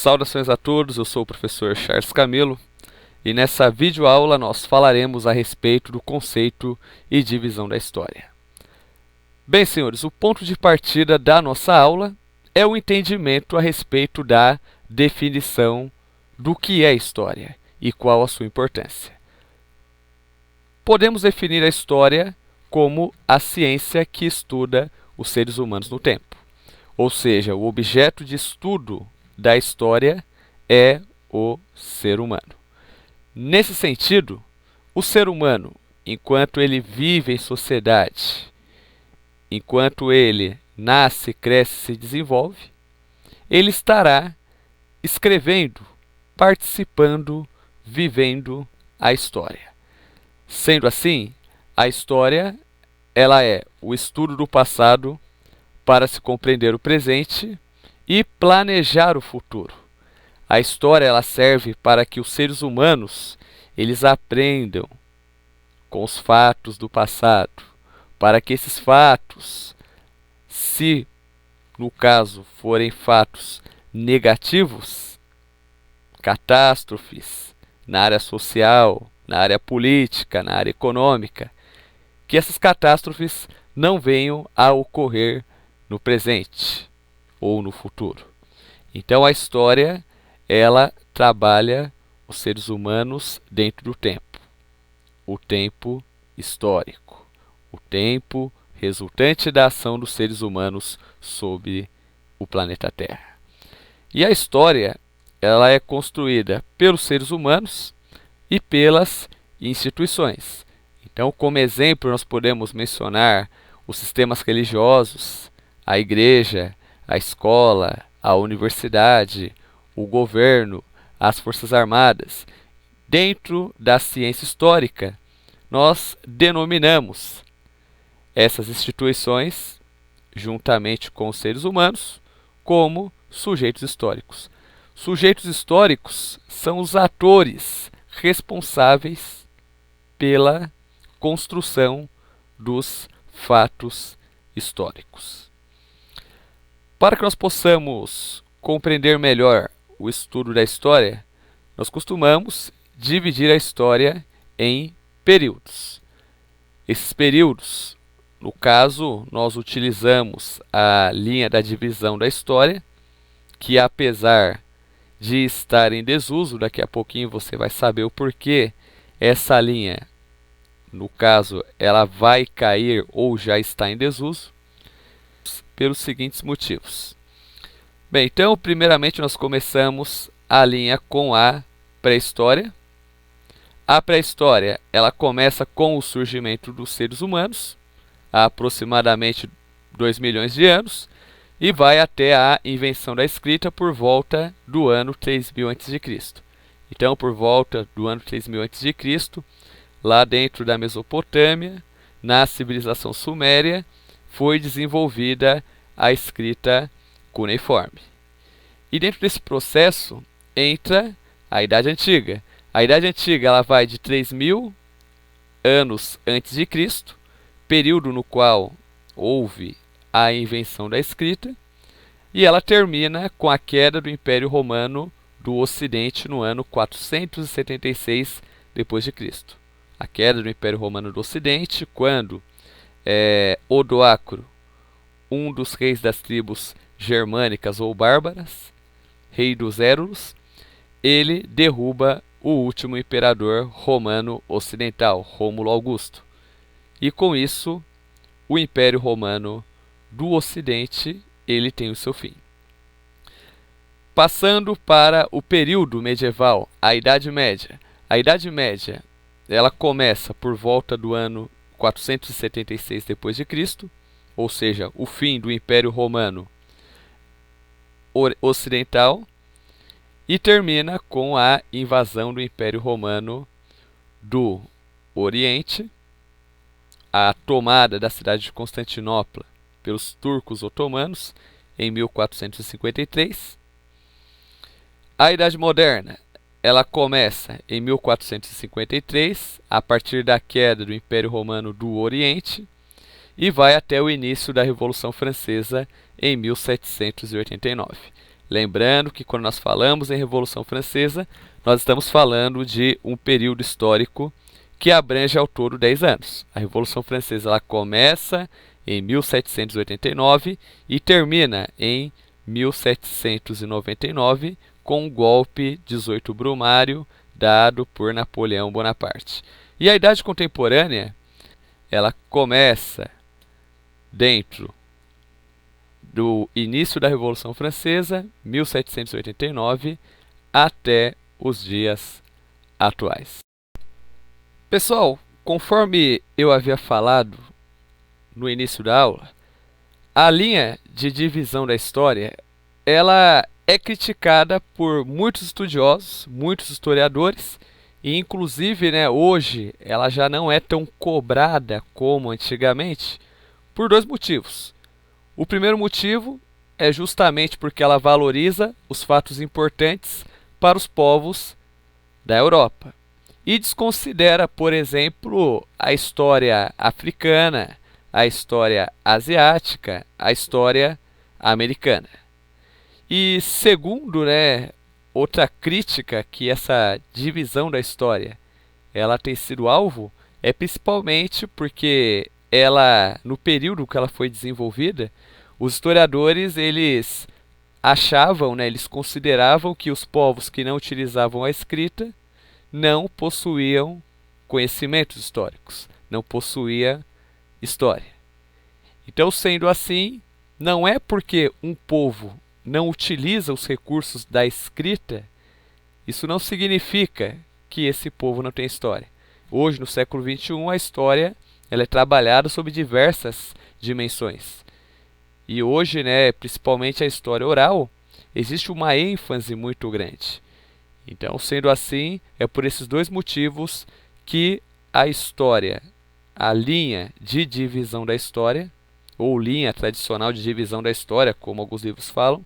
Saudações a todos, eu sou o professor Charles Camilo e nessa videoaula nós falaremos a respeito do conceito e divisão da história. Bem, senhores, o ponto de partida da nossa aula é o entendimento a respeito da definição do que é história e qual a sua importância. Podemos definir a história como a ciência que estuda os seres humanos no tempo, ou seja, o objeto de estudo da história é o ser humano. Nesse sentido, o ser humano, enquanto ele vive em sociedade, enquanto ele nasce, cresce e se desenvolve, ele estará escrevendo, participando, vivendo a história. Sendo assim, a história ela é o estudo do passado para se compreender o presente e planejar o futuro. A história ela serve para que os seres humanos eles aprendam com os fatos do passado, para que esses fatos, se no caso forem fatos negativos, catástrofes na área social, na área política, na área econômica, que essas catástrofes não venham a ocorrer no presente ou no futuro. Então a história, ela trabalha os seres humanos dentro do tempo. O tempo histórico. O tempo resultante da ação dos seres humanos sobre o planeta Terra. E a história, ela é construída pelos seres humanos e pelas instituições. Então, como exemplo, nós podemos mencionar os sistemas religiosos, a igreja, a escola, a universidade, o governo, as forças armadas. Dentro da ciência histórica, nós denominamos essas instituições, juntamente com os seres humanos, como sujeitos históricos. Sujeitos históricos são os atores responsáveis pela construção dos fatos históricos. Para que nós possamos compreender melhor o estudo da história, nós costumamos dividir a história em períodos. Esses períodos, no caso, nós utilizamos a linha da divisão da história, que apesar de estar em desuso, daqui a pouquinho você vai saber o porquê essa linha, no caso, ela vai cair ou já está em desuso, pelos seguintes motivos. Bem, então, primeiramente nós começamos a linha com a pré-história. A pré-história, ela começa com o surgimento dos seres humanos, há aproximadamente 2 milhões de anos, e vai até a invenção da escrita por volta do ano 3000 a.C. Então, por volta do ano 3000 a.C., lá dentro da Mesopotâmia, na civilização suméria, foi desenvolvida a escrita cuneiforme. E dentro desse processo entra a Idade Antiga. A Idade Antiga ela vai de 3000 anos antes de Cristo, período no qual houve a invenção da escrita, e ela termina com a queda do Império Romano do Ocidente no ano 476 d.C. A queda do Império Romano do Ocidente, quando Odoacro, um dos reis das tribos germânicas ou bárbaras, rei dos Érulos, ele derruba o último imperador romano ocidental, Rômulo Augusto. E com isso, o Império Romano do Ocidente, ele tem o seu fim. Passando para o período medieval, a Idade Média. A Idade Média, ela começa por volta do ano 476 d.C., ou seja, o fim do Império Romano Ocidental, e termina com a invasão do Império Romano do Oriente, a tomada da cidade de Constantinopla pelos turcos otomanos em 1453. A Idade Moderna, ela começa em 1453, a partir da queda do Império Romano do Oriente, e vai até o início da Revolução Francesa em 1789. Lembrando que quando nós falamos em Revolução Francesa, nós estamos falando de um período histórico que abrange ao todo 10 anos. A Revolução Francesa ela começa em 1789 e termina em 1799 com o golpe 18 Brumário dado por Napoleão Bonaparte. E a Idade Contemporânea ela começa dentro do início da Revolução Francesa, 1789, até os dias atuais. Pessoal, conforme eu havia falado no início da aula, a linha de divisão da história, ela é criticada por muitos estudiosos, muitos historiadores, e inclusive, hoje ela já não é tão cobrada como antigamente, por dois motivos. O primeiro motivo é justamente porque ela valoriza os fatos importantes para os povos da Europa e desconsidera, por exemplo, a história africana, a história asiática, a história americana. E segundo, outra crítica que essa divisão da história ela tem sido alvo é principalmente porque ela, no período que ela foi desenvolvida, os historiadores eles achavam, eles consideravam que os povos que não utilizavam a escrita não possuíam conhecimentos históricos, não possuíam história. Então, sendo assim, não é porque um povo não utiliza os recursos da escrita, isso não significa que esse povo não tem história. Hoje, no século XXI, a história ela é trabalhada sob diversas dimensões. E hoje, principalmente a história oral, existe uma ênfase muito grande. Então, sendo assim, é por esses dois motivos que a história, a linha de divisão da história, ou linha tradicional de divisão da história, como alguns livros falam,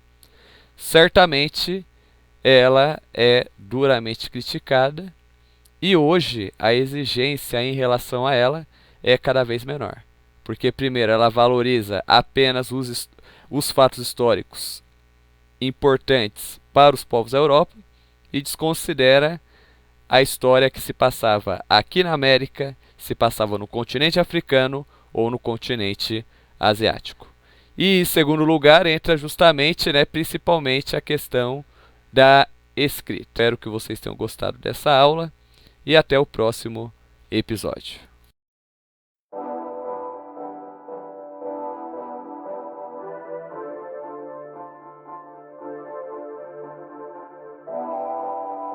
certamente ela é duramente criticada e hoje a exigência em relação a ela é cada vez menor. Porque, primeiro, ela valoriza apenas os fatos históricos importantes para os povos da Europa e desconsidera a história que se passava aqui na América, se passava no continente africano ou no continente asiático. E, em segundo lugar, entra justamente, principalmente a questão da escrita. Espero que vocês tenham gostado dessa aula e até o próximo episódio.